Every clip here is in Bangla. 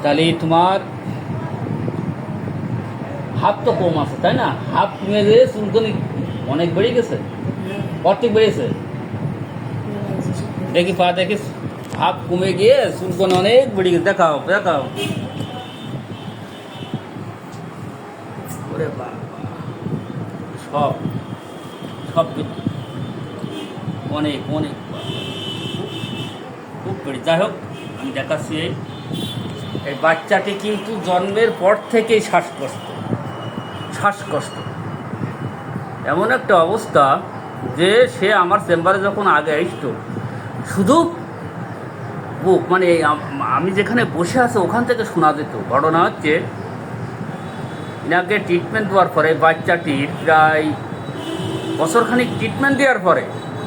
তাহলে তোমার হাফ তো কম আছে তাই না? হাফ কমে গিয়ে চুলকনি অনেক বেড়ে গেছে, অর্ধেক বেড়েছে। দেখি পা দেখিস, হাফ কমে গিয়ে চুলকনি অনেক বেড়ে গেছে। দেখাও দেখাও। ওরে বাবা, সব সব অনেক অনেক খুব বেড়ে। যাই হোক, আমি দেখাচ্ছি। এই বাচ্চাটি কিন্তু জন্মের পর থেকেই শ্বাসকষ্ট, শ্বাসকষ্ট এমন একটা অবস্থা যে সে আমার চেম্বারে যখন আগে আসতো শুধু বুক মানে আমি যেখানে বসে আছি ওখান থেকে শোনা যেত। ঘটনা হচ্ছে, এনাকে ট্রিটমেন্ট দেওয়ার পরে বাচ্চাটির প্রায় বছরখানিক ট্রিটমেন্ট দেওয়ার পরে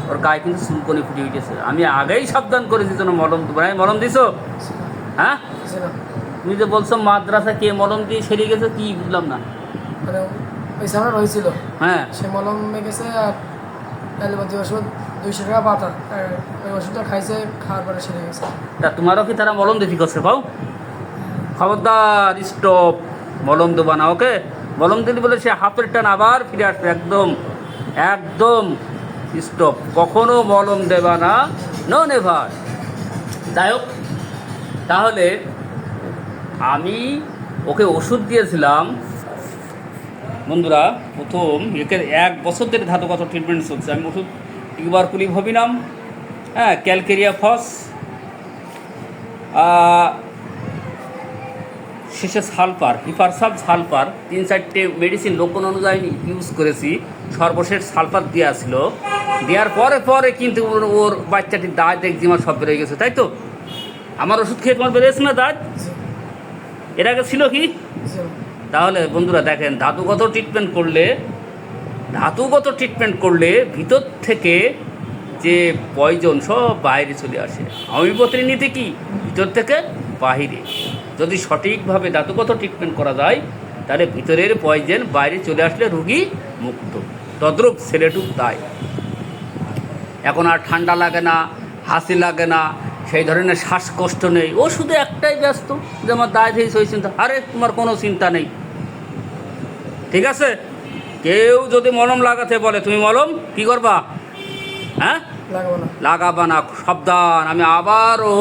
ওর গায়ে কিন্তু চুলকনি ফুটে উঠেছে। আমি আগেই সাবধান করেছি যেন মলম দেবো। মলম দিছো? হ্যাঁ, তুমি যে বলছো মাদ্রাসা কে মলম দিয়ে সেরে গেছে, কি বুঝলাম না। মানে ওই সামনে রয়েছিল, হ্যাঁ, সে মলম মেখেছে আর অ্যালোপ্যাথি ওষুধ 200 টাকা পাতা, ওই ওষুধটা খাইছে, খাওয়ার পরে সেরে গেছে। তা তোমারও কি তারা মলম দিতে করছে? পাও, খবরদার, স্টপ, মলম দেবা না। ওকে, মলম দিলি বলে সে হাফের টান আবার ফিরে আসবে। একদম একদম স্টপ, কখনো মলম দেবা না, নো নেভার। যাই হোক, তাহলে আমি ওকে ওষুধ দিয়েছিলাম বন্ধুরা। প্রথম একে 1 বছর ধরে ধাতুগত ট্রিটমেন্ট চলছে। আমি ওষুধ টিউবারকুলিভবিনাম, হ্যাঁ, ক্যালকেরিয়া ফস, শেষে সালফার, হিপারসাব সালফার, 3-4টে মেডিসিন লক্ষণ অনুযায়ী ইউজ করেছি। সর্বশেষ সালফার দেওয়া ছিল। দেওয়ার পরে পরে কিন্তু ওর বাচ্চাটির দাঁত একজিমা সব বেড়ে গেছে, তাই তো? আমার ওষুধ খেয়ে তোমার বেড়েছে না দাঁত? এর আগে ছিল কি? তাহলে বন্ধুরা দেখেন, ধাতুগত ট্রিটমেন্ট করলে ভিতর থেকে যে পয়জন সব বাইরে চলে আসে। হোমিওপ্যাথির নীতি কি? ভিতর থেকে বাহিরে। যদি সঠিকভাবে ধাতুগত ট্রিটমেন্ট করা যায় তাহলে ভিতরের পয়জন বাইরে চলে আসলে রোগী মুক্ত। তদ্রূপ ছেলেটুক তাই। এখন আর ঠান্ডা লাগে না, হাসি লাগে না, সেই ধরনের শ্বাসকষ্ট নেই। ও শুধু একটাই ব্যস্ত যে আমার ডায়াবেটিস হয়ে চিন্তা। আরে তোমার কোনো চিন্তা নেই, ঠিক আছে? কেউ যদি মলম লাগাতে বলে তুমি মলম কি করবা? হ্যাঁ, লাগাবা না, সাবধান। আমি আবারও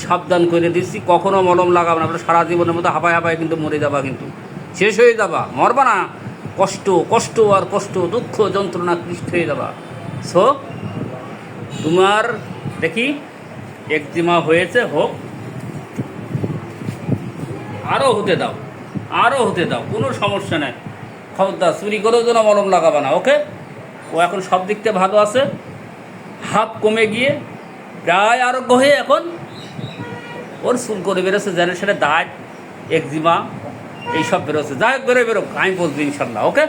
সাবধান করে দিচ্ছি, কখনো মলম লাগাবা না। সারা জীবনের মতো হাঁপায় হাঁপায় কিন্তু মরে যাবা, কিন্তু শেষ হয়ে যাবা, মরবা না। কষ্ট কষ্ট আর কষ্ট, দুঃখ যন্ত্রণা ক্লিষ্ট হয়ে যাবা। সো তোমার দেখি একজিমা হয়েছে, হোক, আরও হতে দাও, আরও হতে দাও, কোনো সমস্যা নেই। খবরদার চুরি করেও যেন মলম লাগাবা না। ওকে, ও এখন সব দিক থেকে ভালো আছে, হাফ কমে গিয়ে প্রায় আরোগ্য হয়ে এখন ওর চুল করে বেরোচ্ছে, যেন সেটা দাঁত একজিমা এইসব বেরোচ্ছে। যাই হোক, বেরোক, আমি বলবো ইনশাল্লাহ। ওকে।